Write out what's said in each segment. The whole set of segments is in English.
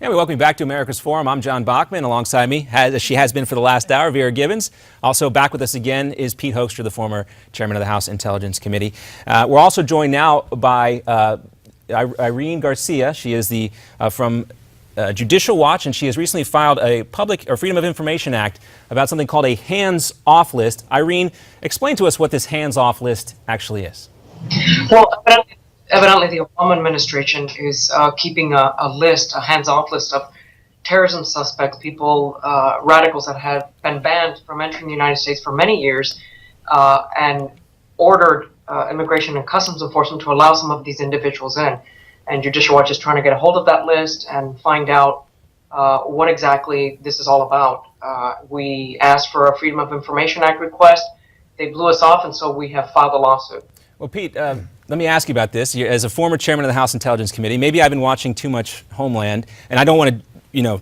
And we welcome you back to America's Forum. I'm John Bachman. Alongside me, as she has been for the last hour, Vera Gibbons. Also back with us again is Pete Hoekstra, the former chairman of the House Intelligence Committee. We're also joined now by Irene Garcia. She is from Judicial Watch, and she has recently filed a Freedom of Information Act about something called a hands-off list. Irene, explain to us what this hands-off list actually is. Well, evidently the Obama administration is keeping a hands-off list of terrorism suspects, people, radicals that have been banned from entering the United States for many years, and ordered Immigration and Customs Enforcement to allow some of these individuals in. And Judicial Watch is trying to get a hold of that list and find out what exactly this is all about. We asked for a Freedom of Information Act request. They blew us off, and so we have filed a lawsuit. Well, Pete, let me ask you about this. As a former chairman of the House Intelligence Committee, maybe I've been watching too much Homeland, and I don't want to,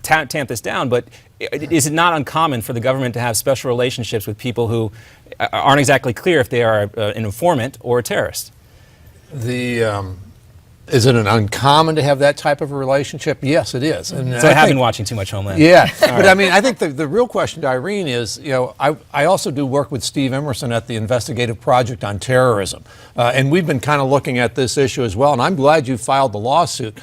tamp this down, but is it not uncommon for the government to have special relationships with people who aren't exactly clear if they are an informant or a terrorist? Is it uncommon to have that type of a relationship? Yes, it is. And so I have been watching too much Homeland. Yeah, but I mean, I think the real question to Irene is, I also do work with Steve Emerson at the Investigative Project on Terrorism, and we've been kind of looking at this issue as well, and I'm glad you filed the lawsuit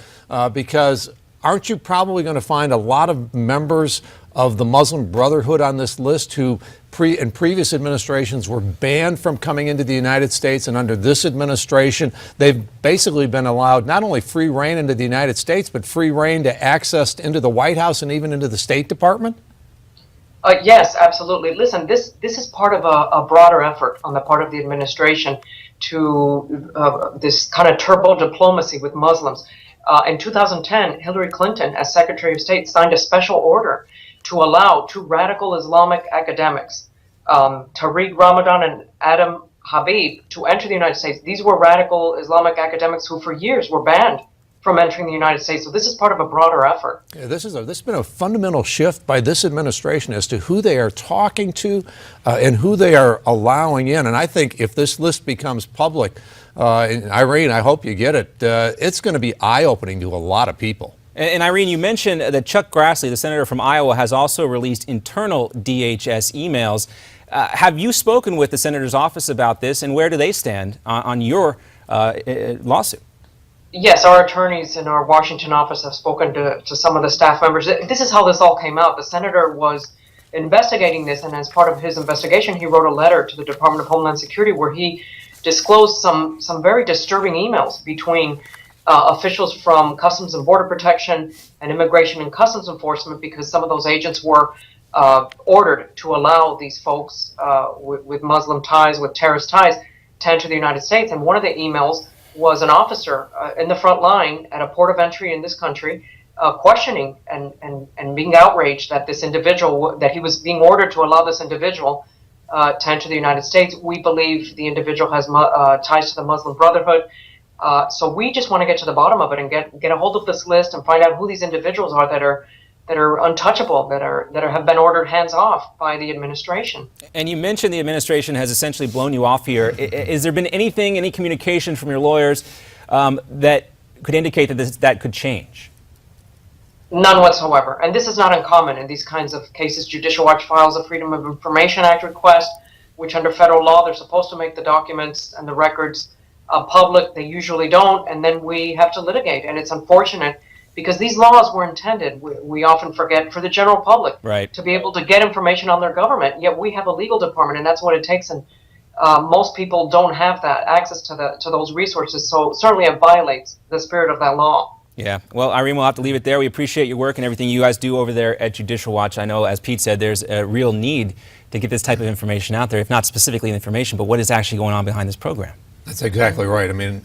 because aren't you probably going to find a lot of members of the Muslim Brotherhood on this list who in previous administrations were banned from coming into the United States, and under this administration they've basically been allowed not only free reign into the United States but free reign to access into the White House and even into the State Department? Yes, absolutely. Listen, this is part of a broader effort on the part of the administration to this kind of turbo diplomacy with Muslims. In 2010, Hillary Clinton, as Secretary of State, signed a special order to allow two radical Islamic academics, Tariq Ramadan and Adam Habib, to enter the United States. These were radical Islamic academics who for years were banned from entering the United States. So this is part of a broader effort. Yeah, this has been a fundamental shift by this administration as to who they are talking to and who they are allowing in. And I think if this list becomes public, Irene, I hope you get it, it's going to be eye-opening to a lot of people. And Irene, you mentioned that Chuck Grassley, the senator from Iowa, has also released internal DHS emails. Have you spoken with the senator's office about this, and where do they stand on your lawsuit? Yes, our attorneys in our Washington office have spoken to some of the staff members. This is how this all came out. The senator was investigating this, and as part of his investigation, he wrote a letter to the Department of Homeland Security where he disclosed some very disturbing emails between officials from Customs and Border Protection and Immigration and Customs Enforcement, because some of those agents were ordered to allow these folks with Muslim ties, with terrorist ties, to enter the United States. And one of the emails was an officer in the front line at a port of entry in this country questioning and being outraged that this individual, that he was being ordered to allow this individual to enter the United States. We believe the individual has ties to the Muslim Brotherhood. So we just want to get to the bottom of it and get a hold of this list and find out who these individuals are that are untouchable, that have been ordered hands off by the administration. And you mentioned the administration has essentially blown you off here. Has there been any communication from your lawyers that could indicate that that could change? None whatsoever. And this is not uncommon in these kinds of cases. Judicial Watch files a Freedom of Information Act request, which under federal law they're supposed to make the documents and the records public. They usually don't, and then we have to litigate. And it's unfortunate because these laws were intended, we often forget, for the general public, right, to be able to get information on their government. Yet we have a legal department, and that's what it takes. And most people don't have that access to those resources. So certainly it violates the spirit of that law. Yeah. Well, Irene, we'll have to leave it there. We appreciate your work and everything you guys do over there at Judicial Watch. I know, as Pete said, there's a real need to get this type of information out there, if not specifically information, but what is actually going on behind this program. That's exactly right. I mean,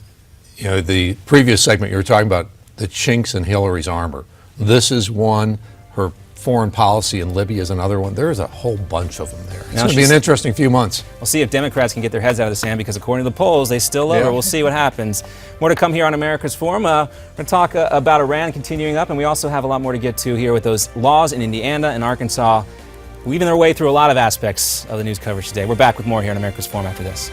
the previous segment you were talking about the chinks in Hillary's armor. This is one. Her foreign policy in Libya is another one. There's a whole bunch of them there. It's going to be an interesting few months. We'll see if Democrats can get their heads out of the sand, because according to the polls, they still love her. We'll see what happens. More to come here on America's Forum. We're going to talk about Iran continuing up, and we also have a lot more to get to here with those laws in Indiana and Arkansas, weaving their way through a lot of aspects of the news coverage today. We're back with more here on America's Forum after this.